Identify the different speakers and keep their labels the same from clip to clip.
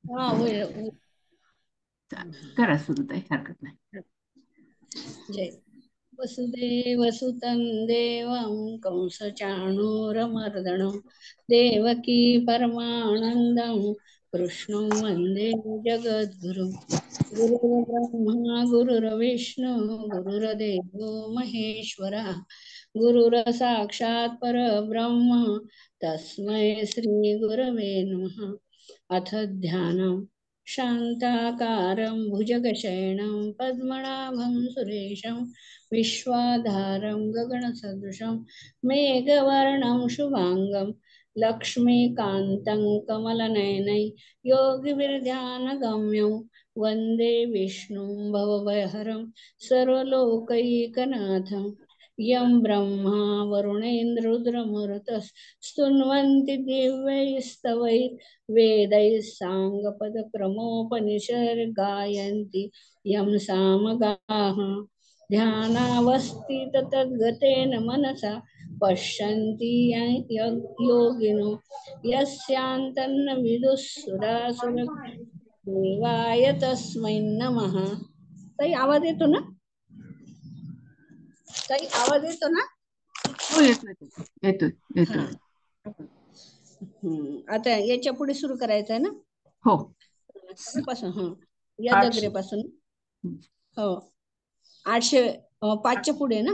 Speaker 1: हा होईल होईल.
Speaker 2: करा सुरू, काही हरकत नाही.
Speaker 1: जय वसुदेवसुतं देवं कंसचाणूरमर्दनं देवकी परमानन्दं कृष्णं वन्दे जगद्गुरुं। गुरुर्ब्रह्मा गुरुर्विष्णु गुरुर्देवो महेश्वरः गुरुर्साक्षात् परब्रह्म तस्मै श्री गुरवे नमः। अथ ध्यानं शान्ताकारं भुजगशयनं पद्मनाभं सुरेशं विश्वाधारं गगनसदृशं मेघवर्णं शुभाङ्गं लक्ष्मीकान्तं कमलनयनै योगिविर्ध्यानगम्यं वन्दे विष्णुं भवभयहरं सर्वलोकैकनाथं यं ब्रह्मा वरुणेन्द्ररुद्रमरुतस्तुन्वन्ति दिव्यैस्तवैः वेदैः साङ्गपदक्रमोपनिषद्गायन्ति यं सामगाः ध्यानावस्थित तद्गतेन मनसा पश्यन्ति योगिनो यस्यान्तन्न विदुःसुरासुर देवाय तस्मै नमः। ताई आवाज येतो ना? ताई आवाज येतो ना?
Speaker 2: हो, येतोय येतोय
Speaker 1: हा.
Speaker 2: येतोय.
Speaker 1: आता याच्या पुढे सुरू करायचं आहे ना?
Speaker 2: हो.
Speaker 1: पासून यदग्रे
Speaker 2: 800.
Speaker 1: पासून. हो 800 5च्या पुढे ना?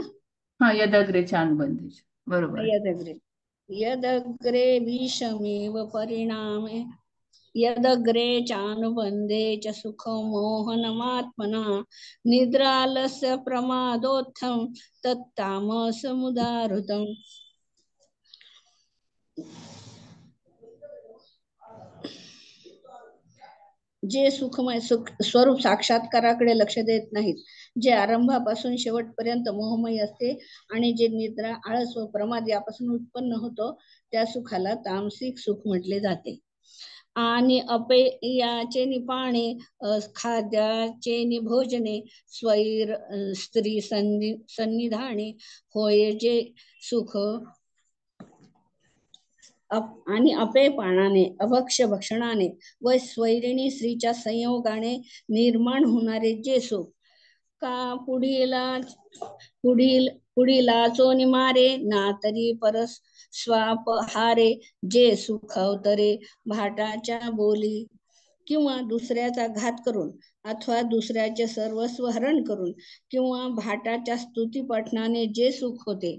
Speaker 2: हा, यदाग्रेच्या अनुबंधीचे, बरोबर आहे.
Speaker 1: यदग्रे यदग्रे भीषमेव परिणामे यदग्रे चानुबंधे च सुखमोहनमात्मना निद्रालस्य प्रमादोत्थं तत्तामसमुदाहृतम्। जे सुखमय स्वरूप साक्षात्काराकडे लक्ष देत नाहीत, जे आरंभापासून शेवटपर्यंत मोहमय असते आणि जे निद्रा, आळस व प्रमाद यापासून उत्पन्न होतो, त्या सुखाला तामसिक सुख म्हटले जाते। आणि अपेयाचे निपाणे खाद्याचे निभोजने स्वैर स्त्री सन्निधाने होय जे सुख आणि अपेयपानाने अभक्ष्य भक्षणाने व स्वैरिणी स्त्रीच्या संयोगाने निर्माण होणारे जे सुख का पुढीला चोनी मारे ना तरी परस स्वापहारे जे सुख अवतरे भाटाच्या बोली किंवा दुसऱ्याचा घात करून अथवा दुसऱ्याचे सर्वस्व हरण करून किंवा भाटाच्या स्तुती पठणाने जे सुख होते,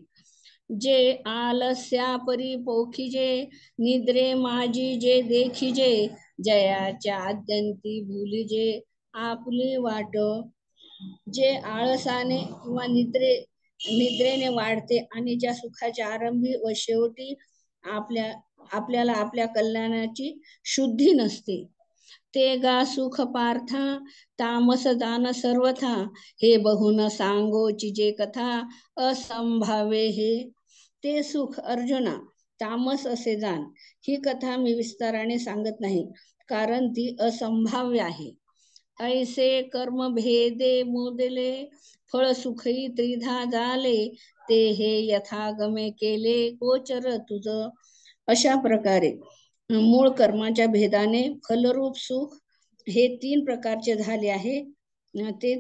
Speaker 1: जे आलस्या परी पोखिजे निद्रे माझी जे देखिजे जयाच्या आद्यंती भुलिजे आपली वाट, जे आळसाने किंवा निद्रेने वाढते आणि ज्या सुखाच्या आरंभी व शेवटी आपल्याला आपल्या कल्याणाची शुद्धी नसते, ते गा सुख पार्था तामस दान सर्वथा हे बहुन सांगोची जे कथा असंभावे हे, ते सुख अर्जुना तामस असे जाण, ही कथा मी विस्ताराने सांगत नाही कारण ती असंभाव्य आहे। ऐसे कर्म भेदे मोदले फळ सुखई त्रिधा झाले, ते हे यथागमे केले गोचर तुझ। अशा प्रकारे मूळ कर्माच्या भेदाने फलरूप सुख हे 3 प्रकारचे झाले आहे, ते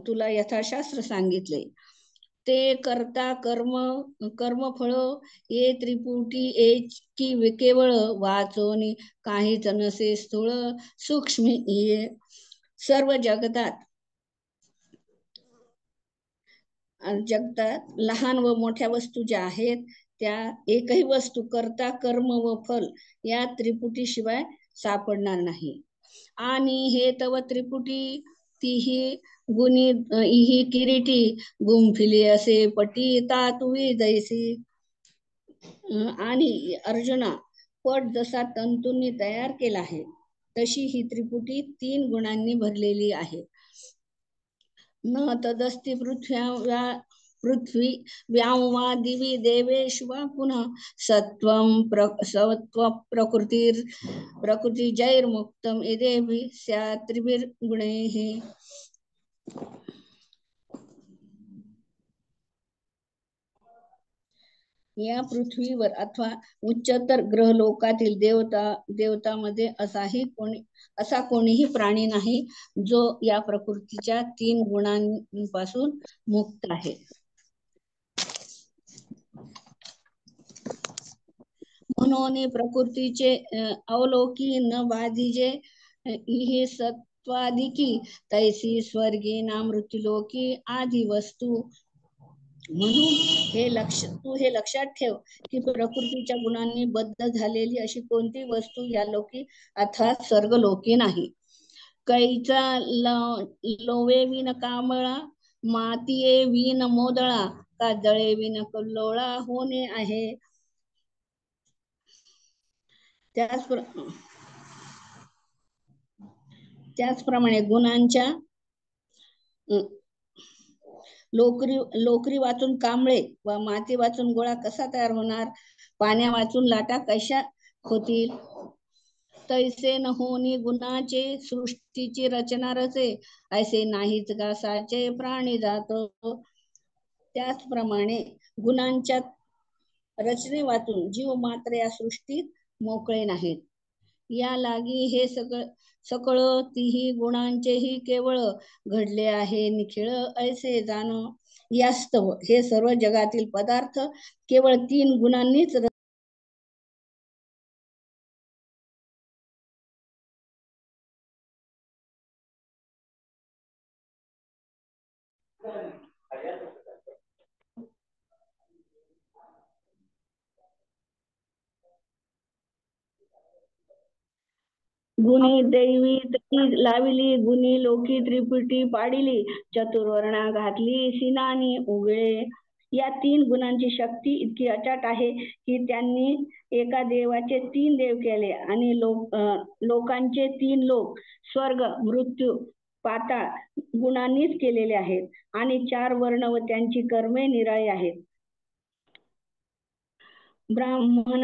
Speaker 1: तुला यथाशास्त्र सांगितले। ते करता कर्मफळ ये त्रिपुटी की केवळ वाचोनी काहीच नसे स्थूळ सूक्ष्म ये सर्व जगतात लहान व मोठ्या वस्तू ज्या आहेत त्या एकही वस्तू करता कर्म व फल या त्रिपुटी शिवाय सापडणार नाही। आणि हे तव त्रिपुटी तीही गुणी ही किरीटी गुंफिली असे पटी तातुवी जैसी। आणि अर्जुना पट जसा तंतूंनी तयार केला आहे तशी ही त्रिपुटी 3 गुणांनी भरलेली आहे। न तदस्ति पृथ्वी व्यां वा दिवि देवेषु वा पुनः सत्व प्रकृतिजैर्मुक्तम् इदेभिः स्यात् त्रिभिर्गुणैः। या पृथ्वीवर अथवा उच्चतर ग्रहलोकातील देवतामध्ये असा कोणीही प्राणी नाही जो या प्रकृतीच्या 3 गुणांपासून मुक्त आहे. म्हणून प्रकृतीचे अवलोकी न बाधिजे ही सत्वादिकी तैसी स्वर्गी ना मृत्युलोकी आदी वस्तू. म्हणून तू हे लक्षात ठेव की प्रकृतीच्या गुणांनी बद्ध झालेली अशी कोणती वस्तू या लोकी अर्थात स्वर्गलोकी नाही. कैचा लोवे विन कामळा, मातीये विन मोदळा, का जळे विन कल्लोळा होणे आहे. त्याचप्रमाणे गुणांच्या लोकरी वाचून कांबळे व माती वाचून गोळा कसा तयार होणार, पाण्या वाचून लाटा कशा होतील, तैसे न होनी गुणाचे सृष्टीची रचना रचे, ऐसे नाहीच घासाचे प्राणी जातो. त्याचप्रमाणे गुणांच्या रचने वाचून जीव मात्र या सृष्टीत मोकळे नाहीत. या लागी हे सकळ तिही गुणांचेही केवळ घडले आहे निखिळ ऐसे जाण. यास्तव हे सर्व जगातील पदार्थ केवळ 3 गुणांनीच गुणी दैवी लाविली, गुणी लोकी त्रिपुटी पाडिली, चतुर्वर्णा घातली सिनानी उगळे. या 3 गुणांची शक्ती इतकी अचाट आहे की त्यांनी एका देवाचे 3 देव केले आणि लोकांचे 3 लोक स्वर्ग मृत्यू पाताळ गुणांनीच केलेले आहेत आणि 4 वर्ण व त्यांची कर्मे निराळी आहेत. ब्राह्मण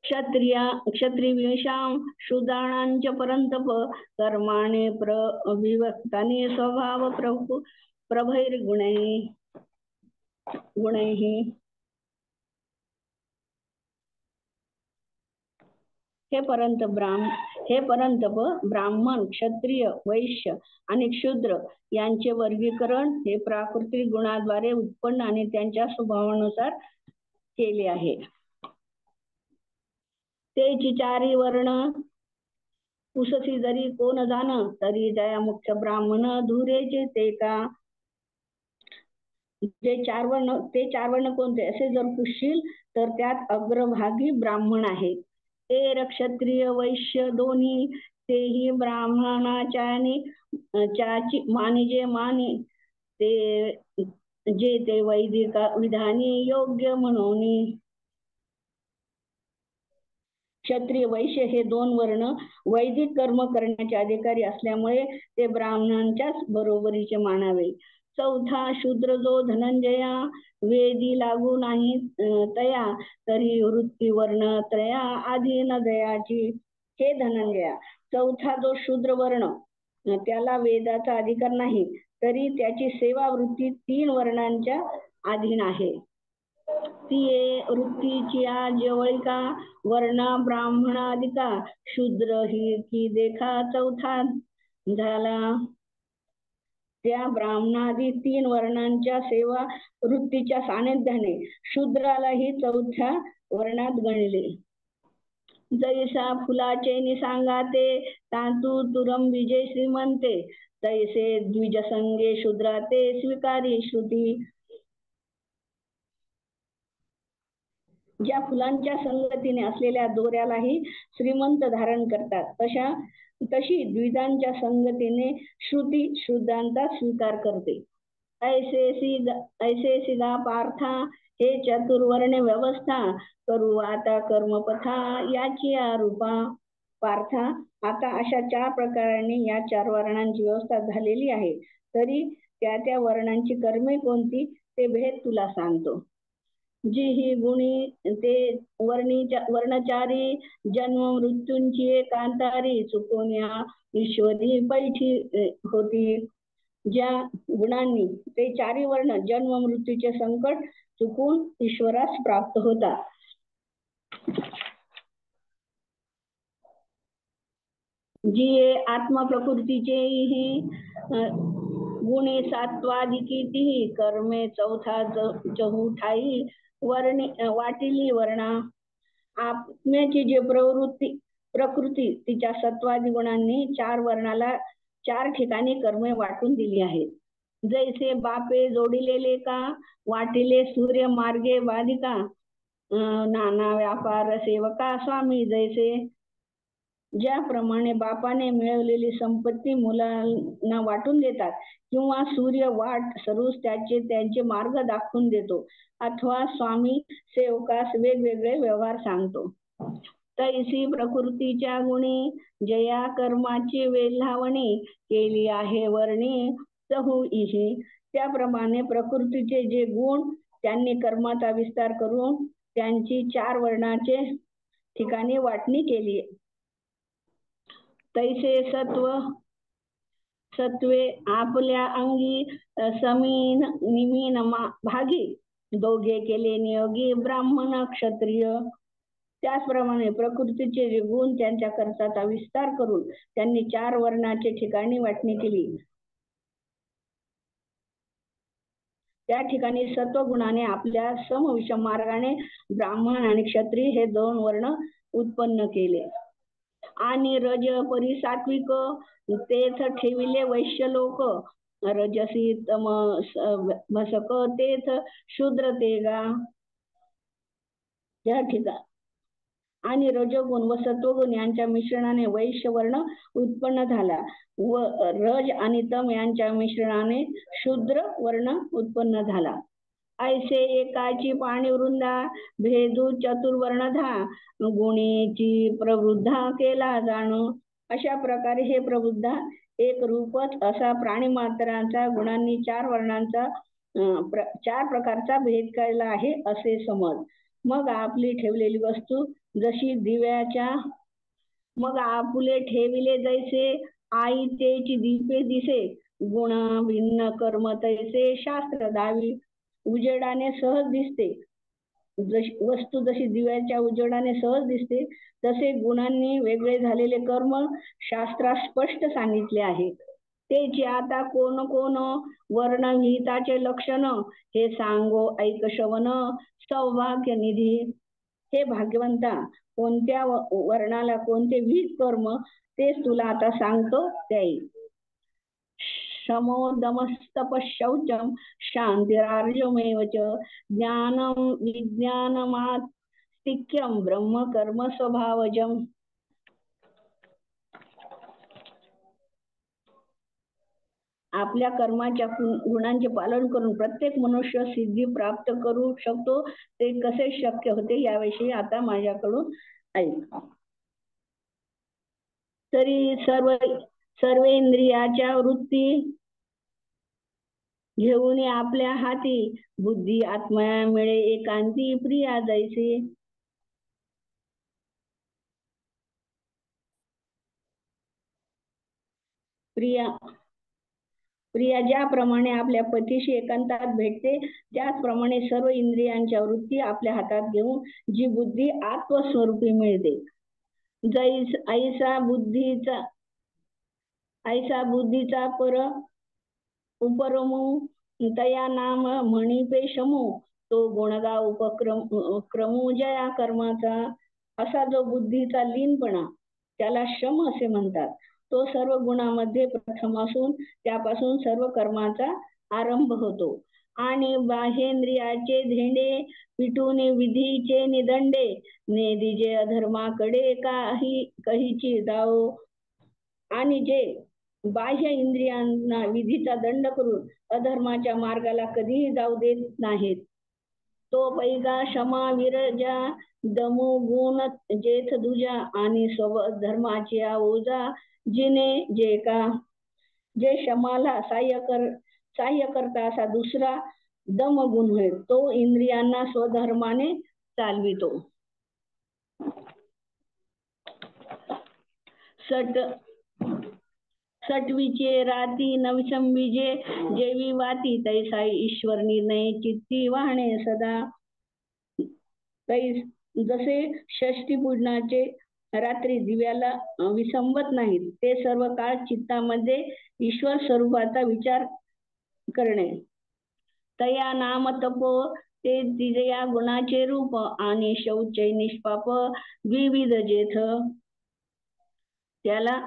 Speaker 1: क्षत्रियशां शूद्राणांच परंतप कर्माणे प्रविभक्तानि स्वभाव प्रभैर्गुणैः. हे परंतप ब्राह्मण क्षत्रिय वैश्य आणि शूद्र यांचे वर्गीकरण हे प्राकृतिक गुणाद्वारे उत्पन्न आणि त्यांच्या स्वभावानुसार केले आहे. तेची 4 वर्ण पुससी जरी कोण जाण, तरी जया मुख्य ब्राह्मण धुरेचे ते का. ते 4 वर्ण कोणते असे जर पुसशील तर त्यात अग्रभागी ब्राह्मण आहे. ते क्षत्रिय वैश्य दोन्ही तेही ब्राह्मणाच्या मानी ते जे ते वैदिक विधानी योग्य म्हणून. क्षत्रिय वैश्य हे 2 वर्ण वैदिक कर्म करण्याचे अधिकारी असल्यामुळे ते ब्राह्मणांच्याच बरोबरीचे मानावे. 4था शूद्र जो धनंजया वेदी लागू नाही तया, तरी वृत्ती वर्ण त्रया अधीन दयाची. हे धनंजया, 4था जो शूद्र वर्ण त्याला वेदाचा अधिकार नाही, तरी त्याची सेवा वृत्ती 3 वर्णांच्या अधीन आहे. ती वृत्तीची जवळिका वर्ण ब्राह्मणाधिका, शूद्र ही की देखा 4था झाला. त्या ब्राह्मणादी 3 वर्णांच्या सेवा वृत्तीच्या सानिध्याने शूद्रालाही 4थ्या वर्णात गणले. जैसा फुलाचे निसांगाते तांतू तुरंबिजे श्रीमंते, तैसे द्विजसंगे शूद्राते स्वीकारी श्रुती. ज्या फुलांच्या संगतीने असलेल्या दोऱ्यालाही श्रीमंत धारण करतात, तशी द्विजांच्या संगतीने श्रुती शूद्रांचा स्वीकार करते. ऐसे गा पार्था हे चतुर्वर्णे व्यवस्था करू आता कर्मपथा याची रूपा. पार्था, आता अशा 4 प्रकारांनी या 4 वर्णांची व्यवस्था झालेली आहे, तरी त्या वर्णांची कर्मे कोणती ते भेद तुला सांगतो. जी ही गुणी ते वर्णचारी जन्म मृत्यूंची एकांतारी, चुकोन्या ईश्वरी बैठी होती. ज्या गुणांनी ते 4 वर्ण जन्म मृत्यूचे संकट चुकून ईश्वरास प्राप्त होतात. जी आत्मा प्रकृतीचे ही गुणे सात्वादिकीती कर्मे चौथा चौठाई वाटिली वर्णा. आत्म्याची जे प्रकृती तिच्या सत्वादी गुणांनी 4 वर्णाला 4 ठिकाणी कर्मे वाटून दिली आहेत. जैसे बापे जोडिलेले का वाटिले सूर्य मार्गे बाधिका नाना व्यापार सेवका स्वामी. जैसे ज्याप्रमाणे बापाने मिळवलेली संपत्ती मुलांना वाटून देतात किंवा सूर्य वाट सरूस त्यांचे मार्ग दाखवून देतो अथवा स्वामी सेवकास वेगवेगळे व्यवहार सांगतो. तैसी प्रकृतीच्या गुणी जया कर्माची वेल्हावणी केली आहे वर्णी चहूइही. त्याप्रमाणे प्रकृतीचे जे गुण त्यांनी कर्माचा विस्तार करून त्यांची 4 वर्णाचे ठिकाणी वाटणी केली. तैसे सत्वे आपल्या अंगी समीन निमीन भागी दोघे केले नियोगी ब्राह्मण क्षत्रिय. त्याचप्रमाणे प्रकृतीचे जे गुण त्यांच्या कर्ताचा विस्तार करून त्यांनी 4 वर्णाचे ठिकाणी वाटणी केली. त्या ठिकाणी सत्वगुणाने आपल्या समविषम मार्गाने ब्राह्मण आणि क्षत्रिय हे 2 वर्ण उत्पन्न केले. आणि रज परिसात्विक तेथ ठेविले वैश्य लोक रजसी तमसक तेथ शूद्र तेगा. या ठिकाणी आणि रजोगुण व सत्वगुण यांच्या मिश्रणाने वैश्य वर्ण उत्पन्न झाला व रज आणि तम यांच्या मिश्रणाने शूद्र वर्ण उत्पन्न झाला. ऐसे एकाची पाणी वृंदा भेदू चतुर्वर्णधा गुणीची प्रवृद्धा केला जाणो. अशा प्रकारे हे प्रवृद्धा एक रूपच असा प्राणी मात्रांचा गुणांनी 4 वर्णांचा 4 प्रकारचा भेद केला आहे असे समज. मग आपली ठेवलेली वस्तू जशी दिव्याच्या मग आपुले ठेविले जैसे आई तेची दीपे दिसे गुणा भिन्न कर्म तैसे शास्त्र दावी. उजेडाने सहज दिसते वस्तू जशी दिव्याच्या उजेडाने सहज दिसते तसे गुणांनी वेगळे झालेले कर्म शास्त्रात स्पष्ट सांगितले आहे. त्याची आता कोण कोण वर्णविहिताचे लक्षण हे सांगो ऐक श्रवण सौभाग्य निधी. हे भाग्यवंता कोणत्या वर्णाला कोणते विहित कर्म तेच तुला आता सांगतो त्याई. शमो दमस्तपशौचम शांतिरार्जमेव च ज्ञानम विज्ञानमास्तिक्यम ब्रह्म कर्म स्वभावजम. आपल्या कर्माच्या गुणांचे पालन करून प्रत्येक मनुष्य सिद्धी प्राप्त करू शकतो. ते कसे शक्य होते याविषयी आता माझ्याकडून ऐक. तरी सर्व इंद्रियाच्या वृत्ती घेऊन आपल्या हाती बुद्धी आत्मा मिळे एकांती प्रिया जैसे. प्रिया ज्याप्रमाणे आपल्या पतीशी एकांतात भेटते त्याचप्रमाणे सर्व इंद्रियांच्या वृत्ती आपल्या हातात घेऊन जी बुद्धी आत्मस्वरूपी मिळते. ऐसा बुद्धीचा उपरमू तया नाम म्हणिपे शमू तो गुणगा उपक्रमू जया कर्माचा. असा जो बुद्धीचा लीनपणा त्याला शम असे म्हणतात. तो सर्व गुणामध्ये प्रथम असून त्यापासून सर्व कर्माचा आरंभ होतो. आणि बाहेंद्रियाचे धेंडे पिटून विधीचे निदंडे नेदिजे अधर्माकडे काहीची जाओ. आणि जे बाह्य इंद्रियांना विधीचा दंड करून अधर्माच्या मार्गाला कधीही जाऊ देत नाहीत तो पैगा क्षमा विरजा दमू गुण जेथ दुजा आणि धर्माची ओजा जिने जे क्षमाला सहाय्य करता असा दुसरा दम गुण होय तो इंद्रियांना स्वधर्माने चालवितो. सटवीचे राती नवसंबीजे जेवी वाती तैसा ईश्वर निर्णय चित्ती वाहणे सदा. जसे षष्टी पूजनाचे रात्री दिव्याला विसंबत नाहीत ते सर्व काळ चित्तामध्ये ईश्वर स्वरूपाचा विचार करणे. तया नाम तपो ते तिजया गुणाचे रूप आणि शौच निष्पाप विविध जेथ त्याला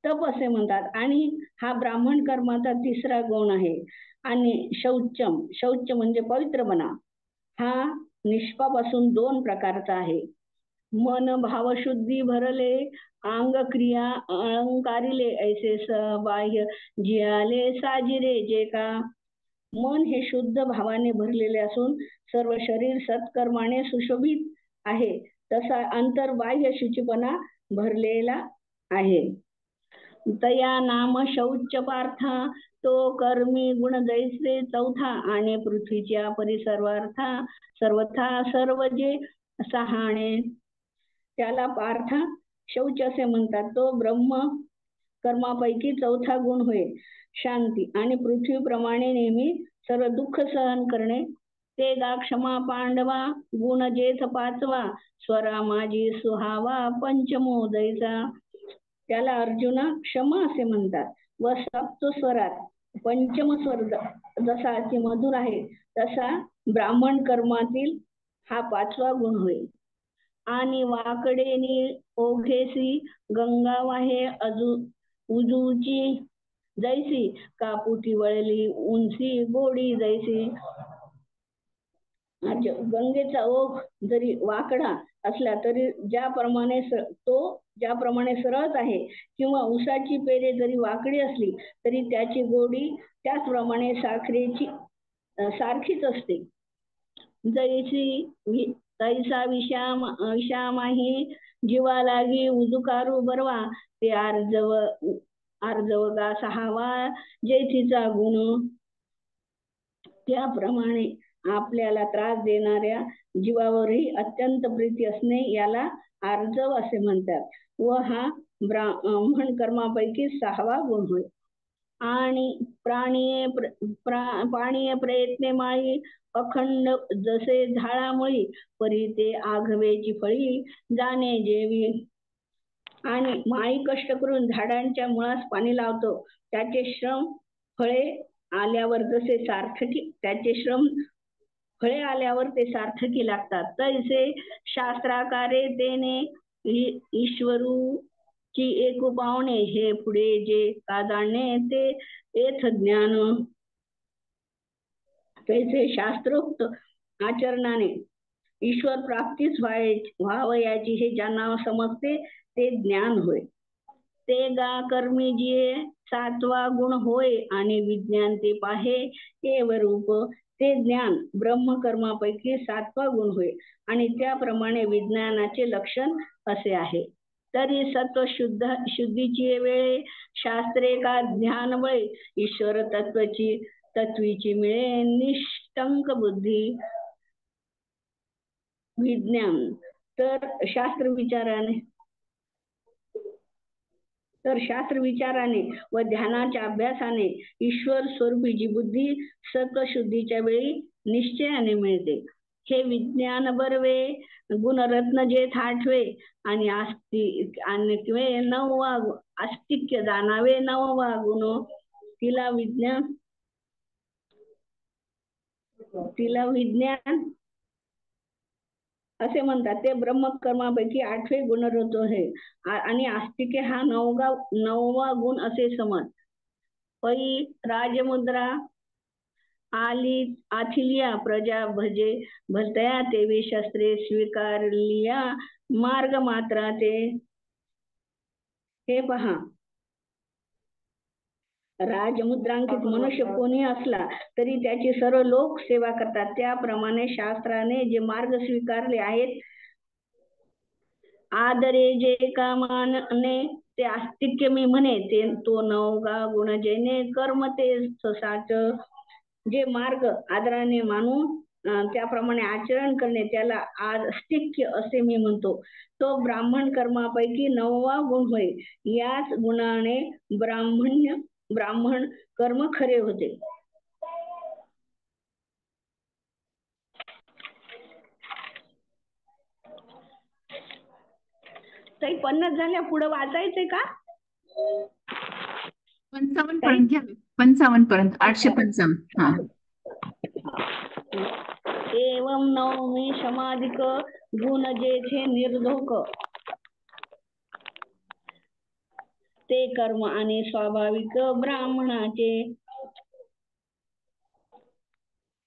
Speaker 1: तप असे म्हणतात. आणि हा ब्राह्मण कर्माचा तिसरा गुण आहे. आणि शौच म्हणजे पवित्रपणा हा निष्पाप असून 2 प्रकारचा आहे. मन भाव शुद्धी भरले अंग क्रिया अलंकारिले ऐसे बाह्य जियाले साजिरे जे का. मन हे शुद्ध भावाने भरलेले असून सर्व शरीर सत्कर्माने सुशोभित आहे तसा अंतर बाह्य शुचीपणा भरलेला आहे. तया नाम शौच पार्था तो कर्मी गुण जैसे चौथा आणि पृथ्वीच्या परिसर्वार्था सर्वथा सर्व जे सहाणे त्याला पार्था शौच असे म्हणतात. तो ब्रह्म कर्मापैकी चौथा गुण होय. शांती आणि पृथ्वीप्रमाणे नेहमी सर्व दुःख सहन करणे ते गा क्षमा पांडवा गुण जेथ 5वा स्वरा माझी सुहावा पंचमो दैसा. त्याला अर्जुना क्षमा असे म्हणतात व सप्तस्वरात पंचम स्वर जसा अति मधुर आहे तसा ब्राह्मण कर्मातील हा 5वा गुण होय. आणि वाकडेनी ओघेसी गंगा वाहे उजूची जैसी कापुटी वळली उंची गोडी जैसी. गंगेचा ओघ जरी वाकडा असला तरी ज्याप्रमाणे सरळच आहे किंवा उसाची पेरे जरी वाकडी असली तरी त्याची गोडी त्याचप्रमाणे सारखीच असते. जैसी तैसा विषामाही जीवा लागी उजुकारू बरवा ते आर्जवगा सहावा जेथीचा गुण. त्याप्रमाणे आपल्याला त्रास देणाऱ्या जीवावरही अत्यंत प्रीती असणे याला आर्जव असे म्हणतात व हा ब्राह्मण कर्मापैकी 6वा गुण होय. आणि पाणीय प्रयत्ने माळी अखंड जसे झाडामुळी परी ते आघवेची फळी जाणे जेवी. आणि माळी कष्ट करून झाडांच्या मुळास पाणी लावतो त्याचे श्रम फळे आल्यावर ते सार्थकी लागतात तैसे शास्त्राकारे तेने ईश्वरूची एक पावणे हे पुढे जे का जाणणे ते एथ ज्ञान. तैसे शास्त्रोक्त आचरणाने ईश्वर प्राप्तीच व्हावयाची हे ज्यांना समजते ते ज्ञान होय. ते गा कर्मी जिये 7वा गुण होय आणि विज्ञान ते पाहे एव रूप. ते ज्ञान ब्रह्मकर्मापैकी 7वा गुण होय आणि त्याप्रमाणे विज्ञानाचे लक्षण असे आहे. तरी सत्व शुद्धीची वेळे शास्त्रे का ज्ञान बळे ईश्वर तत्वीची मिळे निष्टंक बुद्धी. विज्ञान तर शास्त्र विचाराने व ध्यानाच्या अभ्यासाने ईश्वर स्वरूपी जी बुद्धी सत्वशुद्धीच्या वेळी निश्चयाने मिळते. हे विज्ञान बरवे गुणरत्न जे 8वे आणि आस्तिक्य 9वा आस्तिक्य जाणावे 9वा गुण. तिला विज्ञान असे म्हणतात. ते ब्रह्मकर्मापैकी 8वे गुणरत्न आहे आणि आस्तिक्य हा 9वा गुण असे समज. पै राजमुद्रा आथिलिया प्रजा भजतया तेवी शस्त्रे स्वीकारलिया मार्ग मात्रा ते. हे पहा राजमुद्रांकित मनुष्य कोणी असला तरी त्याची सर्व लोक सेवा करतात. त्याप्रमाणे शास्त्राने जे मार्ग स्वीकारले आहेत आदरे जे कामाने ते आस्तिक्य मी म्हणे ते तो 9वा गुण जेने कर्म ते साच. जे मार्ग आदराने मानून त्याप्रमाणे आचरण करणे त्याला आस्तिक्य असे मी म्हणतो. तो ब्राह्मण कर्मापैकी 9वा गुण होय. याच गुणाने ब्राह्मण कर्म खरे होते. ताई 50 झाल्या, पुढे वाचायचंय का?
Speaker 2: 55 पर्यंत घ्या. 55 पर्यंत 855. हा.
Speaker 1: एवं नवमी समाधिक गुण जेथे निर्धोक ते कर्म आणि स्वाभाविक ब्राह्मणाचे.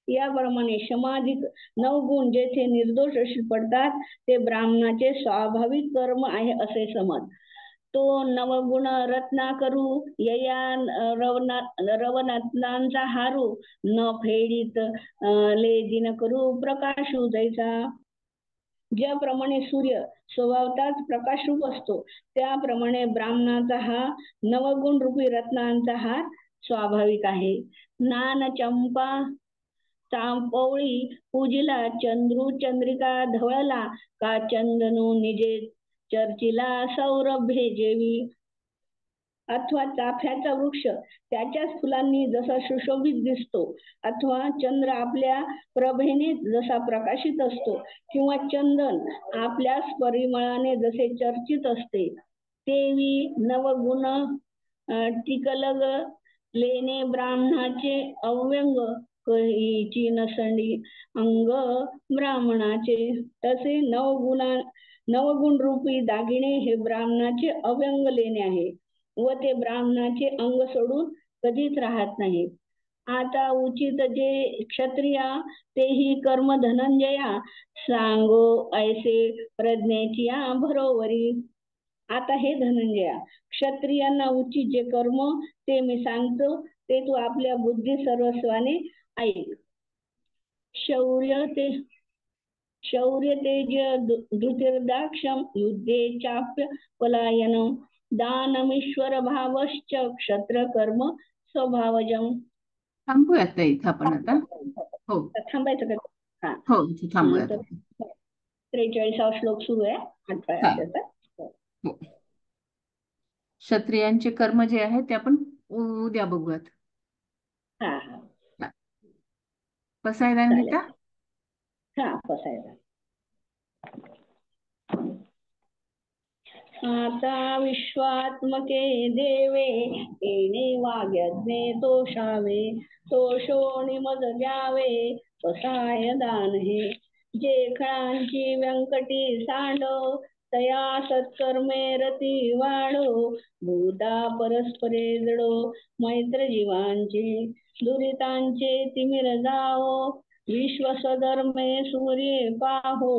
Speaker 1: याप्रमाणे समाधिक 9 गुण जेथे निर्दोष अशी पडतात ते ब्राह्मणाचे स्वाभाविक कर्म आहे असे समज. तो नवगुण रत्ना करू यया रवनातनांचा हारू न फेडीत लेदिन करू प्रकाशू जैसा. ज्याप्रमाणे सूर्य स्वभावताच प्रकाशरूप असतो त्याप्रमाणे ब्राह्मणाचा हा नवगुण रूपी रत्नांचा हार स्वाभाविक आहे. नान चंपा चांपवळी पूजिला चंद्रू चंद्रिका धवळला का चंदनू निजे चर्चिला सौरभे जेवी. अथवा चाफ्याचा वृक्ष त्याच्याच फुलांनी जसा सुशोभित दिसतो, अथवा चंद्र आपल्या प्रभेने जसा प्रकाशित असतो, किंवा चंदन आपल्या परिमळाने जसे चर्चित असते, तेवी नवगुण टिकलग लेणे ब्राह्मणाचे अव्यंग कहीची नसंडी अंग ब्राह्मणाचे. तसे नवगुण रूपी दागिने हे ब्राह्मणाचे अव्यंग लेणे आहे व ते ब्राह्मणाचे अंग सोडून कधीच राहत नाही. आता उचित जे क्षत्रिया तेही कर्म धनंजया सांगो ऐसे प्रज्ञेची भरोवरी. आता हे धनंजया, क्षत्रियांना उचित जे कर्म ते मी सांगतो ते तू आपल्या बुद्धी सर्वस्वाने ऐक. शौर्य तेज धृतिर्दाक्षम युद्धे चाप्य पलायन दानमीश्वर भावश्च क्षत्र कर्म स्वभावजम.
Speaker 2: थांबूयात इथं आपण आता. हो
Speaker 1: थांबायचं का?
Speaker 2: हो इथे थांबूयात.
Speaker 1: 43वा श्लोक सुरू आहे 8व्या अध्यायाचा.
Speaker 2: हो. क्षत्रियांचे कर्म जे आहे ते आपण उद्या बघूयात.
Speaker 1: हा हा
Speaker 2: पसायदान
Speaker 1: चालेल.
Speaker 2: गीता.
Speaker 1: हा पसायदान. आता विश्वात्मके देवे येणे वाग्यज्ञे तोषावे तोषो निमज द्यावे पसायदान हे. जे खळांची व्यंकटी सांडो तया सत्कर्मे रती वाढो भूता परस्परे जडो मैत्र जीवांचे दुरितांचे तिमिर जाओ विश्वसधर्मे सूर्ये पाहो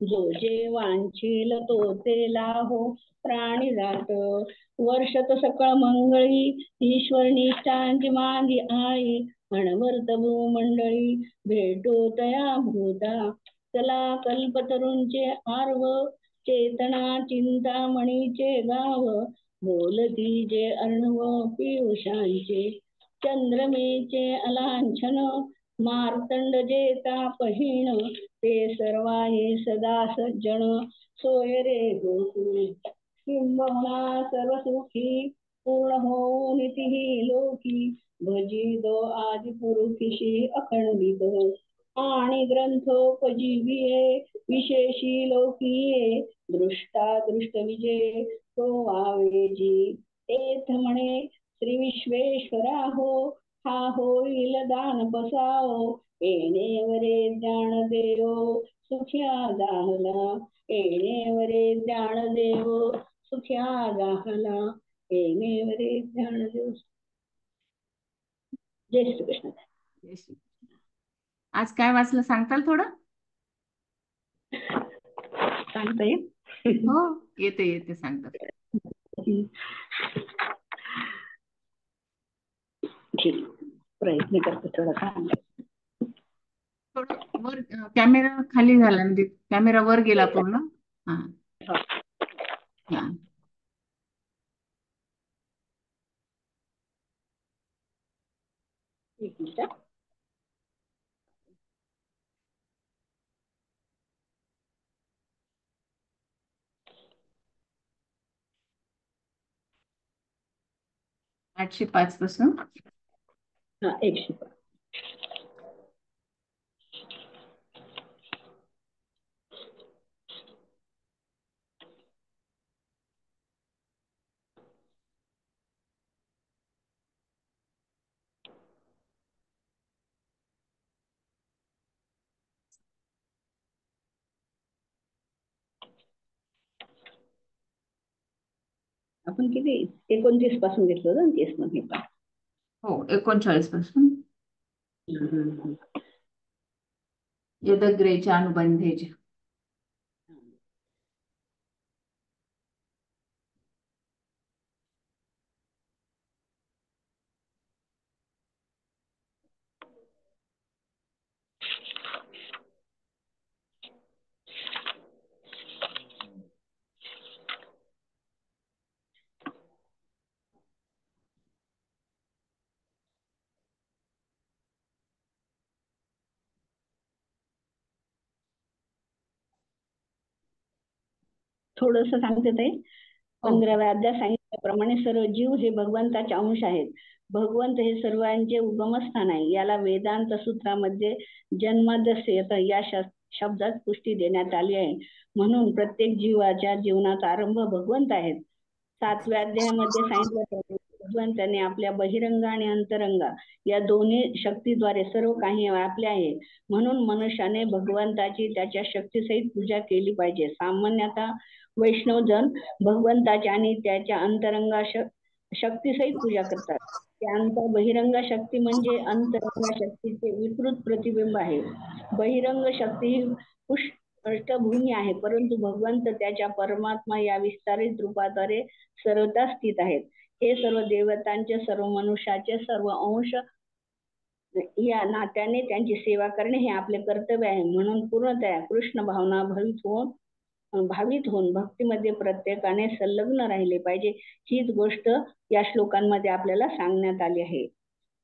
Speaker 1: जो जे वांछील तो ते लाहो प्राणी जात वर्षत सकळ मंगळी ईश्वर निष्ठांची मागी आई अणवर्त भूमंडळी भेटो तया भूता चला कल्पतरूंचे आर्व चेतना चिंतामणीचे गाव बोलती जे अर्णव पियुषांचे चंद्रमेचे अलांछन मार्तंड जे तापहीन ते सर्वाही सदा सज्जन सोय रे गोकुळ किंबहुना सर्व सुखी पूर्ण होऊन नितीही लोकी भजी दो आदि पुरुषी अखंडित आणि ग्रंथोपजीविये विशेषी लोकीये दृष्टा दृष्ट विजय तो वावेजी तेथ म्हणे श्री विश्वेश्वरा हो हा होईल दान बसाओ येणेवरे ज्ञान देव सुख्या जाहला येणेवरे ज्ञान देव सुख्या जाहला येणेवरे ज्ञान देव. जय श्री कृष्ण.
Speaker 2: आज काय वाचलं सांगताल थोडं?
Speaker 1: सांगता येईल?
Speaker 2: हो येते सांगतात.
Speaker 1: ठीक, प्रयत्न करते थोडं सांगा.
Speaker 2: थोडं वर कॅमेरा खाली झाला म्हणजे कॅमेरा वर गेला पूर्ण. हा हा
Speaker 1: एक मिनिट.
Speaker 2: 805 पासून
Speaker 1: 105. आपण किती 29 पासून घेतलं होतं ना 30 मध्ये पण.
Speaker 2: हो 39 पासून यदग्रेच्या अनुबंधेच्या.
Speaker 1: थोडस सांगते ते 15व्या अध्यायात सांगितल्याप्रमाणे सर्व जीव हे भगवंताचे अंश आहेत. भगवंत हे सर्वांचे उगमस्थान आहे. याला वेदांत सूत्रामध्ये जन्मदस्य या शब्दात पुष्टी देण्यात आली आहे. म्हणून प्रत्येक जीवाच्या जीवनाचा आरंभ भगवंत आहेत. 7व्या अध्यायामध्ये सांगितल्याप्रमाणे भगवंताने आपल्या बहिरंग आणि अंतरंगा या दोन्ही शक्तीद्वारे सर्व काही व्यापले आहे. म्हणून मनुष्याने भगवंताची त्याच्या शक्तीसहित पूजा केली पाहिजे. सामान्यतः वैष्णवजन भगवंताची आणि त्याच्या अंतरंगा शक्तीसहित पूजा करतात. त्यांचा बहिरंग शक्ती म्हणजे अंतरंग शक्तीचे विकृत प्रतिबिंब आहे. बहिरंग शक्ती ही पृष्ठभूमी आहे, परंतु भगवंत त्याच्या परमात्मा या विस्तारित रूपाद्वारे सर्वथा स्थित आहेत. हे सर्व देवतांचे, सर्व मनुष्याचे, सर्व अंश या नात्याने त्यांची सेवा करणे हे आपले कर्तव्य आहे. म्हणून पूर्णतः कृष्ण भावना भावित होऊन भक्तीमध्ये प्रत्येकाने संलग्न राहिले पाहिजे. हीच गोष्ट या श्लोकांमध्ये आपल्याला सांगण्यात आली आहे.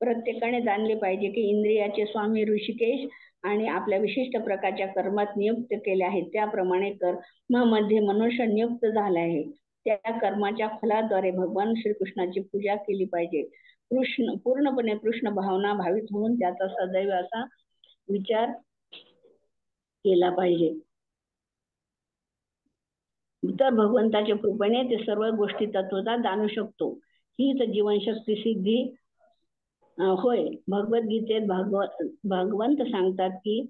Speaker 1: प्रत्येकाने जाणले पाहिजे की इंद्रियाचे स्वामी ऋषिकेश आणि आपल्या विशिष्ट प्रकारच्या कर्मात नियुक्त केले आहेत. त्याप्रमाणे कर्मामध्ये मनुष्य नियुक्त झाला आहे. त्या कर्माच्या फलाद्वारे भगवान श्रीकृष्णाची पूजा केली पाहिजे. पूर्णपणे कृष्ण भावना भावित होऊन त्याचा सदैव असा विचार केला पाहिजे. तर भगवंताच्या कृपेने ते सर्व गोष्टी तत्वता जाणू शकतो. हीच जीवनशक्ती सिद्धी होय. भगवद्गीतेत भगवंत सांगतात की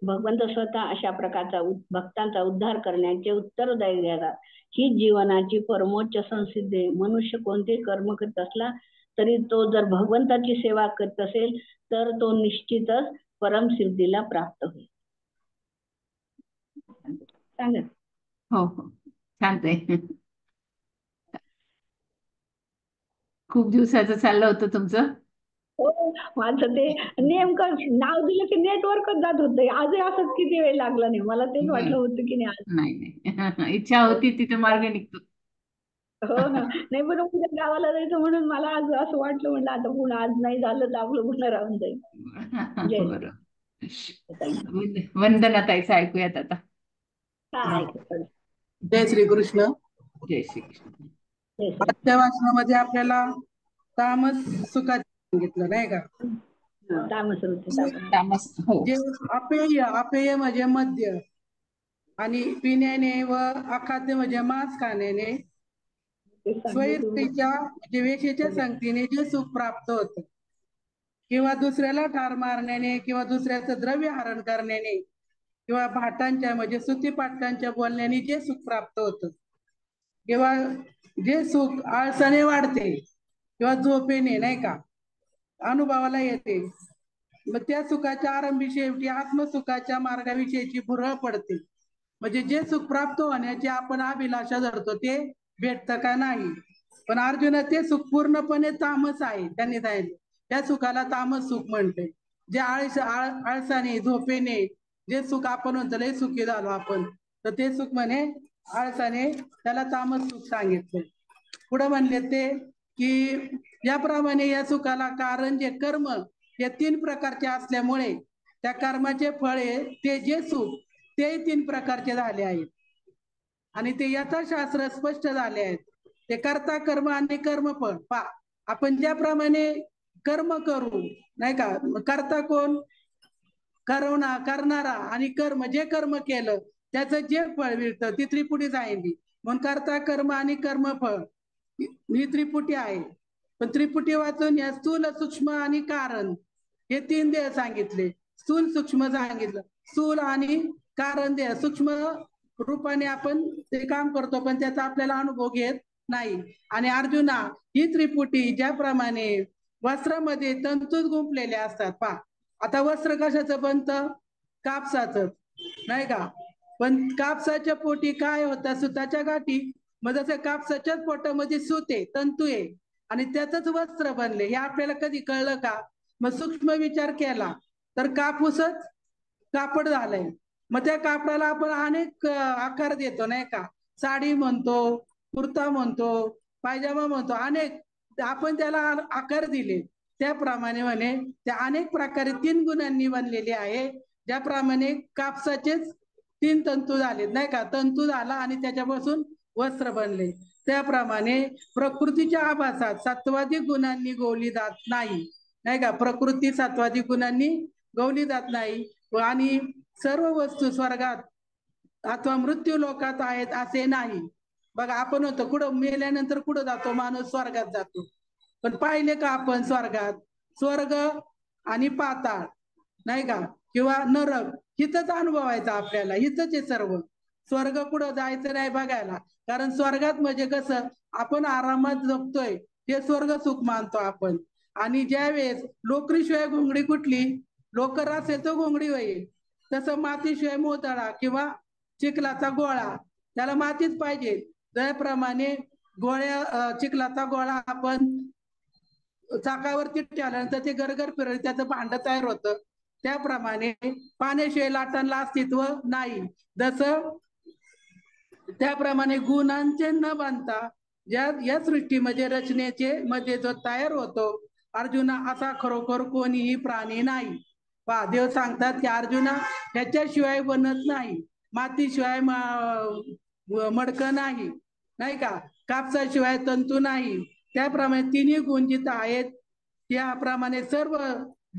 Speaker 1: भगवंत स्वतः अशा प्रकारचा भक्तांचा उद्धार करण्याचे उत्तरदायी देतात. ही जीवनाची परमोच्च संसिद्धी. मनुष्य कोणते कर्म करत असला तरी तो जर भगवंताची सेवा करत असेल तर तो निश्चितच परमसिद्धीला प्राप्त होईल. सांगा.
Speaker 2: हो हो शांत आहे. खूप दिवसाचं चाललं होतं तुमचं.
Speaker 1: हो माझं ते नेमकं नाव दिलं की नेटवर्कच जात होतं. आजही असंच किती वेळ लागला नाही. मला तेच वाटलं होतं की नाही
Speaker 2: नाही इच्छा होती तिथे मार्ग निघतो.
Speaker 1: हो ना. नाही पण उद्या गावाला जायचं म्हणून मला आज असं वाटलं, म्हणलं आता पुन्हा आज नाही झालं तर आपलं पुन्हा राहून जाईल. जय श्री.
Speaker 2: बरोबर. वंदना ताईचं ऐकूयात आता.
Speaker 1: हा ऐकतो.
Speaker 3: जय श्री कृष्ण.
Speaker 2: जय श्री कृष्ण.
Speaker 3: आजच्या वाचनामध्ये आपल्याला तामस सुखाचे सांगितलं नाही का.
Speaker 2: तामस हो.
Speaker 3: जे अपेय म्हणजे मद्य आणि पिण्याने व अखाद्य म्हणजे मांस खाण्याने स्वैरीच्या म्हणजे वेशीच्या संगतीने जे सुख प्राप्त होतं किंवा दुसऱ्याला ठार मारण्याने किंवा दुसऱ्याचं द्रव्य हरण करण्याने किंवा भाटांच्या म्हणजे सुतीपाटकांच्या बोलण्याने जे सुख प्राप्त होतं किंवा जे सुख आळसाने वाढते किंवा झोपेने नाही का अनुभवाला येते, मग त्या सुखाच्या आरंभी शेवटी आत्मसुखाच्या मार्गाविषयीची भुरळ पडते. म्हणजे जे सुख प्राप्त होण्याची आपण अभिलाषा धरतो ते भेटतं का नाही. पण अर्जुन ते सुख पूर्णपणे तामस आहे. त्यांनी सांगितलं त्या सुखाला तामस सुख म्हणते. जे आळसाने झोपेने जे सुख आपण म्हणतो लय सुखी झालो आपण, तर ते सुख म्हणे आळसाने त्याला तामस सुख सांगितले. पुढे म्हणले ते की याप्रमाणे या सुखाला कारण जे कर्म हे 3 प्रकारचे असल्यामुळे त्या कर्माचे फळे ते जे सुख ते 3 प्रकारचे झाले आहेत आणि ते यथाशास्त्र स्पष्ट झाले आहेत. ते कर्ता कर्म आणि कर्मफळ पा आपण ज्याप्रमाणे कर्म करू, नाही का, करता कोण, करणारा, आणि कर्म, जे कर्म केलं त्याचं जे फळ मिळतं ती त्रिपुटी सांगितली. म्हणून करता, कर्म आणि कर्मफळ ही त्रिपुटी आहे. पण त्रिपुटी वाचून या स्थूल, सूक्ष्म आणि कारण हे 3 देह सांगितले. स्थूल सूक्ष्म सांगितलं. स्थूल आणि कारण देह, सूक्ष्म रूपाने आपण ते काम करतो पण त्याचा आपल्याला अनुभव घेत नाही. आणि अर्जुना, ही त्रिपुटी ज्याप्रमाणे वस्त्रामध्ये तंतूच गुंफलेले असतात, पहा आता वस्त्र कशाचं बनतं, कापसाचं, नाही का, पण कापसाच्या पोटी काय होतं, सुताच्या गाठी. मग जसं कापसाच्याच पोटामध्ये सूत आहे, तंतू आहे, आणि त्याच वस्त्र बनले, हे आपल्याला कधी कळलं का? मग सूक्ष्म विचार केला तर कापूसच कापड झालंय. मग त्या कापडाला आपण अनेक आकार देतो, नाही का, साडी म्हणतो, कुर्ता म्हणतो, पायजामा म्हणतो, अनेक आपण त्याला आकार दिले. त्याप्रमाणे म्हणे त्या अनेक प्रकारे 3 गुणांनी बनलेले आहे. ज्याप्रमाणे कापसाचेच 3 तंतू झाले, नाही का, तंतू झाला आणि त्याच्यापासून वस्त्र बनले. त्याप्रमाणे प्रकृतीच्या आभासात सत्वाधिक गुणांनी गोवली जात नाही, नाही का, प्रकृती सत्वाधिक गुणांनी गोवली जात नाही. आणि सर्व वस्तू स्वर्गात अथवा मृत्यू लोकात आहेत असे नाही. बघा, आपण होतो कुठं मेल्यानंतर कुठं जातो, माणूस स्वर्गात जातो. पण पाहिले का आपण स्वर्गात, स्वर्ग आणि पाताळ, नाही का, किंवा नरक, हिथंच अनुभवायचं आपल्याला, हिथंच आहे सर्व. स्वर्ग कुठं जायचं नाही बघायला, कारण स्वर्गात म्हणजे कसं आपण आरामात जगतोय ते स्वर्ग सुख मानतो आपण. आणि ज्या वेळेस लोकरीशिवाय घोंगडी कुठली, लोकर असेल तर घोंगडी होईल, तसं मातीशिवाय मोतळा किंवा चिखलाचा गोळा, त्याला मातीच पाहिजे. त्याप्रमाणे चिखलाचा गोळा आपण चाकावरती ठेवल्यानंतर ते गरगर फिरत त्याचं भांड तयार होतं. त्याप्रमाणे पाण्याशिवाय लाटांना अस्तित्व नाही. जसं त्याप्रमाणे गुणांचे न बांधता या सृष्टीमध्ये रचनेचे मध्ये जो तयार होतो अर्जुना, असा खरोखर कोणीही प्राणी नाही. पहा, देव सांगतात की अर्जुना, ह्याच्याशिवाय बनत नाही, मातीशिवाय मडकं नाही, नाही का, कापसाशिवाय तंतू नाही. त्याप्रमाणे 3 गुण जिथं आहेत त्याप्रमाणे सर्व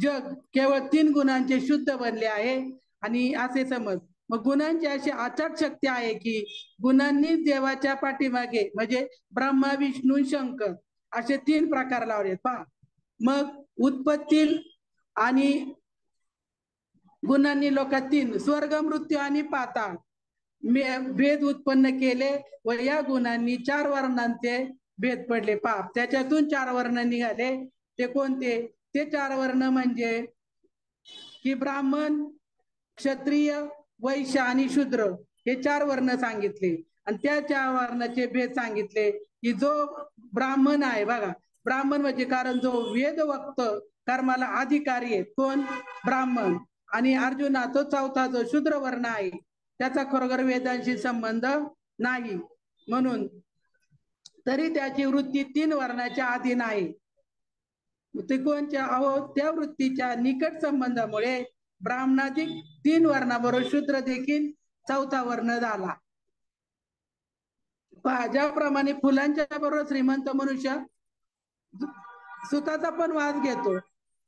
Speaker 3: जग केवळ 3 गुणांचे शुद्ध बनले आहे. आणि असे समज, मग गुणांची अशी अचाट शक्ती आहे की गुणांनी देवाच्या पाठीमागे म्हणजे ब्रह्मा, विष्णू, शंकर असे 3 प्रकार लावले. पहा, मग उत्पत्ती आणि गुणांनी लोकात 3 स्वर्ग, मृत्यू आणि पाताळ भेद उत्पन्न केले व या गुणांनी 4 वर्णांचे भेद पडले. पाप, त्याच्यातून 4 वर्ण निघाले. ते कोणते? ते 4 वर्ण म्हणजे की ब्राह्मण, क्षत्रिय, वैश्य आणि शूद्र हे 4 वर्ण सांगितले. आणि त्या 4 वर्णाचे भेद सांगितले की जो ब्राह्मण आहे, बघा, ब्राह्मण म्हणजे कारण जो वेद वक्त कर्माला अधिकारी आहे, कोण? ब्राह्मण. आणि अर्जुना, तो चौथा जो शूद्र वर्ण आहे त्याचा खरोखर वेदांशी संबंध नाही, म्हणून तरी त्याची वृत्ती 3 वर्णाच्या अधीन आहे. ते कोणच्या? अहो, त्या वृत्तीच्या निकट संबंधामुळे ब्राह्मणाधिक 3 वर्णाबरोबर शूद्र देखील 4था वर्ण झाला. ज्याप्रमाणे फुलांच्या बरोबर श्रीमंत मनुष्य सुताचा पण वास घेतो.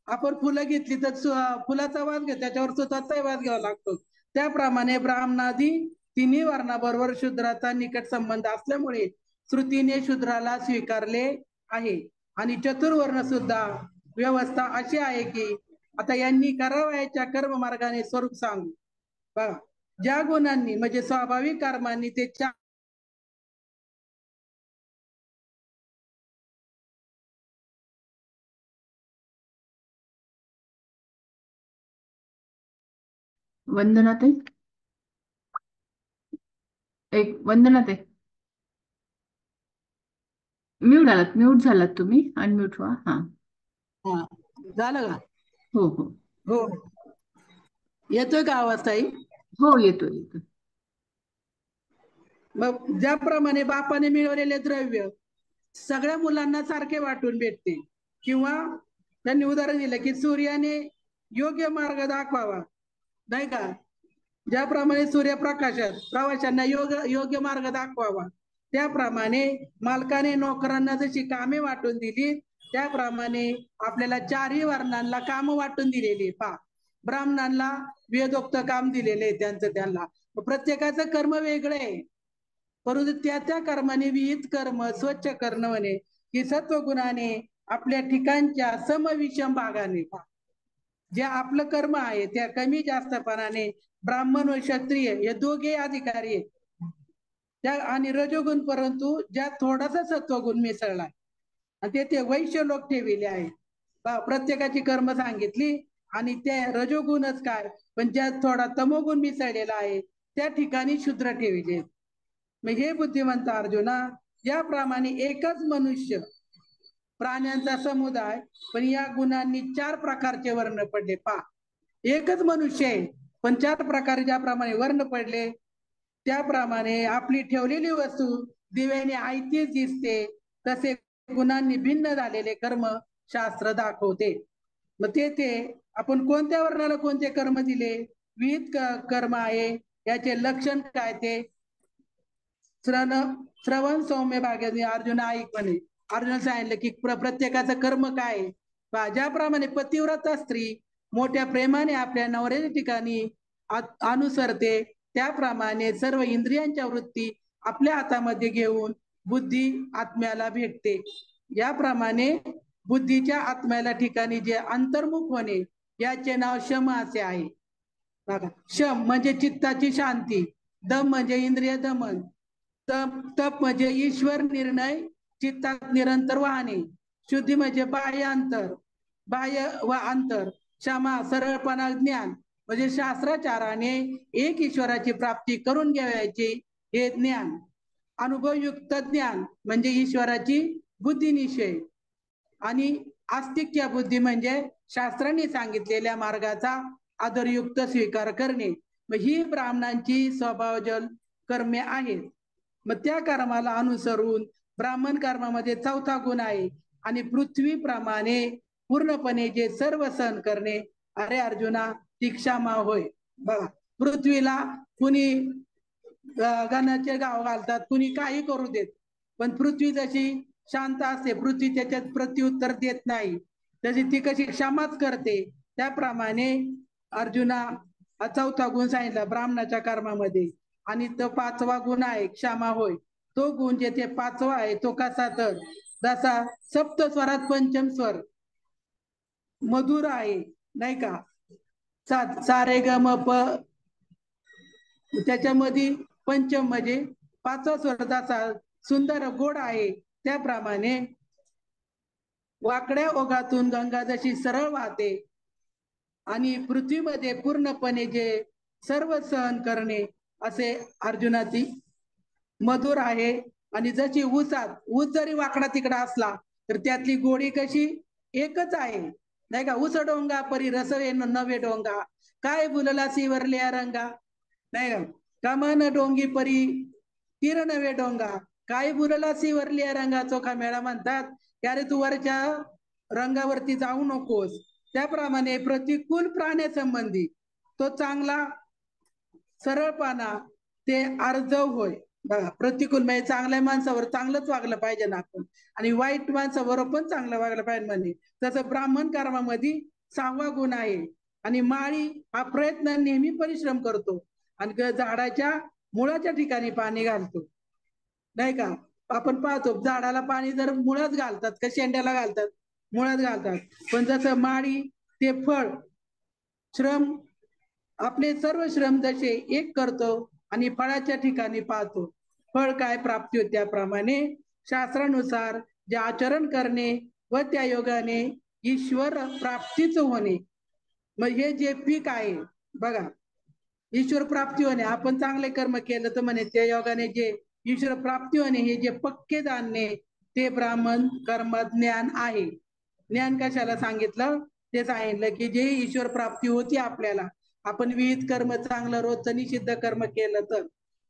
Speaker 3: आपण फुलं घेतली तर फुलाचा वास घेतो, त्याच्यावर सुताचाही वास घ्यावा लागतो. त्याप्रमाणे ब्राह्मणादी 3 वर्णाबरोबर शूद्राचा निकट संबंध असल्यामुळे श्रुतीने शूद्राला स्वीकारले आहे. आणि चतुर्वर्ण सुद्धा व्यवस्था अशी आहे की आता यांनी करावयाच्या कर्म मार्गाने स्वरूप सांगू. बघा, ज्या गुणांनी म्हणजे स्वाभाविक कर्मांनी ते 4
Speaker 2: वंदना ताई, वंदना ताई, म्यूट झालात तुम्ही, अनम्यूट व्हा. हा,
Speaker 3: झालं का?
Speaker 2: हो हो
Speaker 3: हो, येतोय का आवाज ताई?
Speaker 2: हो, येतोय.
Speaker 3: मग ज्याप्रमाणे बापाने मिळवलेले द्रव्य सगळ्या मुलांना सारखे वाटून भेटते, किंवा त्यांनी उदाहरण दिलं की सूर्याने योग्य मार्ग दाखवावा, नाही का, ज्याप्रमाणे सूर्यप्रकाशात प्रवाशांना योग्य मार्ग दाखवावा, त्याप्रमाणे मालकाने नोकरांना जशी कामे वाटून दिली त्याप्रमाणे आपल्याला चारही वर्णांना काम वाटून दिलेली पहा. ब्राह्मणांना वेदोक्त काम दिलेले आहे त्यांना प्रत्येकाचं कर्म वेगळं आहे, परंतु त्या कर्माने विहित कर्म स्वच्छ करणं म्हणे की सत्वगुणाने आपल्या ठिकाणच्या समविषम भागाने जे आपलं कर्म आहे त्या कमी जास्तपणाने ब्राह्मण व क्षत्रिय हे दोघे अधिकारी आहेत त्या आणि रजोगुण, परंतु ज्या थोडासा सत्वगुण मिसळलाय आणि ते वैश्य लोक ठेविले आहे. प्रत्येकाची कर्म सांगितली आणि ते रजोगुणच काय, पण ज्या थोडा तमोगुण मिसळलेला आहे त्या ठिकाणी शूद्र ठेविले. मग हे बुद्धिमंत अर्जुना, याप्रमाणे एकच मनुष्य प्राण्यांचा समुदाय, पण या गुणांनी 4 प्रकारचे वर्ण पडले. पहा, एकच मनुष्य आहे पण 4 प्रकारे ज्याप्रमाणे वर्ण पडले त्याप्रमाणे आपली ठेवलेली वस्तू दिव्याने आयतीच दिसते, तसे गुणांनी भिन्न झालेले कर्म शास्त्र दाखवते. मग ते आपण कोणत्या वर्णाला कोणते कर्म दिले, विविध कर्म आहे, याचे लक्षण काय ते श्रवण सौम्य भागाने अर्जुन ऐक म्हणे. अर्जुन सांगितलं की प्रत्येकाचं कर्म काय, ज्याप्रमाणे पतिव्रता स्त्री मोठ्या प्रेमाने आपल्या नवऱ्याच्या ठिकाणी अनुसरते, त्याप्रमाणे सर्व इंद्रियांच्या वृत्ती आपल्या हातामध्ये घेऊन बुद्धी आत्म्याला भेटते. याप्रमाणे बुद्धीच्या आत्म्याला ठिकाणी जे अंतर्मुख होणे याचे नाव शम असे आहे. बघा, शम म्हणजे चित्ताची शांती, दम म्हणजे इंद्रिय दमन, तप म्हणजे ईश्वर निर्णय चित्तात निरंतर वाहणे, शुद्धी म्हणजे बाह्य व अंतर, क्षमा सरळपणा, ज्ञान म्हणजे शास्त्राचाराने एक ईश्वराची प्राप्ती करून घ्यायची हे ज्ञान, अनुभवयुक्त ज्ञान म्हणजे ईश्वराची बुद्धिनिश्चय, आणि आस्तिक्य बुद्धी म्हणजे शास्त्रांनी सांगितलेल्या मार्गाचा आदरयुक्त स्वीकार करणे. मग ही ब्राह्मणांची स्वभावजल कर्मे आहेत. मग त्या कर्माला अनुसरून ब्राह्मण कर्मामध्ये 4था गुण आहे आणि पृथ्वीप्रमाणे पूर्णपणे जे सर्व सहन करणे. अरे अर्जुना, ती क्षमा होय. बघा, पृथ्वीला कुणी गणाचे गाव घालतात, कुणी काही करू देत, पण पृथ्वी जशी शांत असते, पृथ्वी त्याच्यात प्रत्युत्तर देत नाही, तशी ती कशी क्षमाच करते. त्याप्रमाणे अर्जुना 4था गुण सांगितला ब्राह्मणाच्या कर्मामध्ये, आणि तो 5वा गुण आहे क्षमा होय. तो गुण जेथे 5वा आहे तो कसा, तर जसा सप्त स्वरात पंचम स्वर मधुर आहे नाही का, सारे ग म प, त्याच्यामध्ये पंचम म्हणजे 5वा स्वर जसा सुंदर गोड आहे, त्याप्रमाणे वाकड्या ओघातून गंगा जशी सरळ वाहते आणि पृथ्वीमध्ये पूर्णपणे जे सर्व सहन करणे असे अर्जुनाची मधुर आहे. आणि जशी ऊस जरी वाकडा तिकडा असला तर त्यातली गोडी कशी एकच आहे नाही का. ऊस डोंगा परी रस नवे डोंगा, काय बुलला सिवरल्या रंगा नाही का. कमन डोंगी परी तीर नवे डोंगा, काय बुलला सिवरल्या रंगा. चोखा मेळा म्हणतात की अरे तू वरच्या रंगावरती जाऊ नकोस. त्याप्रमाणे प्रतिकूल प्राण्यासंबंधी तो चांगला सरळपणा ते अर्जव होय. बघा, प्रतिकूल म्हणजे चांगल्या माणसावर चांगलंच वागलं पाहिजे ना आपण, आणि वाईट माणसावर पण चांगलं वागलं पाहिजे म्हणे. तसं ब्राह्मण कर्मामध्ये 6वा गुण आहे. आणि माळी हा प्रयत्न नेहमी परिश्रम करतो आणि झाडाच्या मुळाच्या ठिकाणी पाणी घालतो नाही का. आपण पाहतो झाडाला पाणी जर मुळात घालतात का शेंड्याला घालतात, मुळात घालतात. पण जसं माळी ते फळ श्रम आपले सर्व श्रम जसे एक करतो आणि फळाच्या ठिकाणी पाहतो, फळ काय प्राप्ती होते. त्याप्रमाणे शास्त्रानुसार जे आचरण करणे व त्या योगाने ईश्वर प्राप्तीच होणे. मग हे जे पीक आहे बघा, ईश्वर प्राप्ती होणे, आपण चांगले कर्म केलं तर म्हणे त्या योगाने जे ईश्वर प्राप्ती होणे, हे जे पक्के जाणणे ते ब्राह्मण कर्म ज्ञान आहे. ज्ञान कशाला सांगितलं, ते सांगितलं की जे ईश्वर प्राप्ती होती आपल्याला, आपण विहित कर्म चांगलं रोजचं निषिद्ध कर्म केलं तर